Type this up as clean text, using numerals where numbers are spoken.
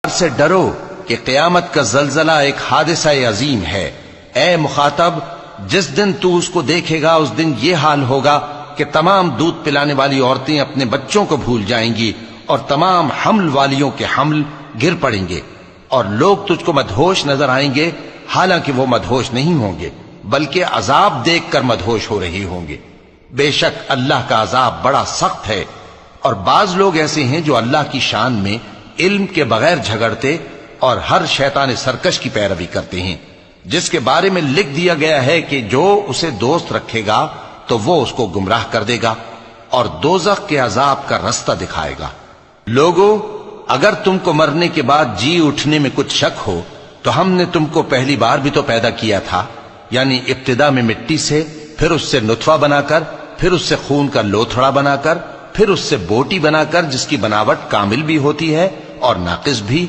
سے ڈرو کہ قیامت کا زلزلہ ایک حادثہ عظیم ہے۔ اے مخاطب، جس دن تو اس کو دیکھے گا اس دن یہ حال ہوگا کہ تمام دودھ پلانے والی عورتیں اپنے بچوں کو بھول جائیں گی اور تمام حمل والیوں کے حمل گر پڑیں گے، اور لوگ تجھ کو مدہوش نظر آئیں گے، حالانکہ وہ مدہوش نہیں ہوں گے بلکہ عذاب دیکھ کر مدہوش ہو رہے ہوں گے۔ بے شک اللہ کا عذاب بڑا سخت ہے۔ اور بعض لوگ ایسے ہیں جو اللہ کی شان میں علم کے بغیر جھگڑتے اور ہر شیطان سرکش کی پیروی کرتے ہیں، جس کے بارے میں لکھ دیا گیا ہے کہ جو اسے دوست رکھے گا تو وہ اس کو گمراہ کر دے گا اور دوزخ کے عذاب کا رستہ دکھائے گا۔ لوگو، اگر تم کو مرنے کے بعد جی اٹھنے میں کچھ شک ہو تو ہم نے تم کو پہلی بار بھی تو پیدا کیا تھا، یعنی ابتدا میں مٹی سے، پھر اس سے نطفہ بنا کر، پھر اس سے خون کا لوتھڑا بنا کر، پھر اس سے بوٹی بنا کر، جس کی بناوٹ کامل بھی ہوتی ہے اور ناقص بھی۔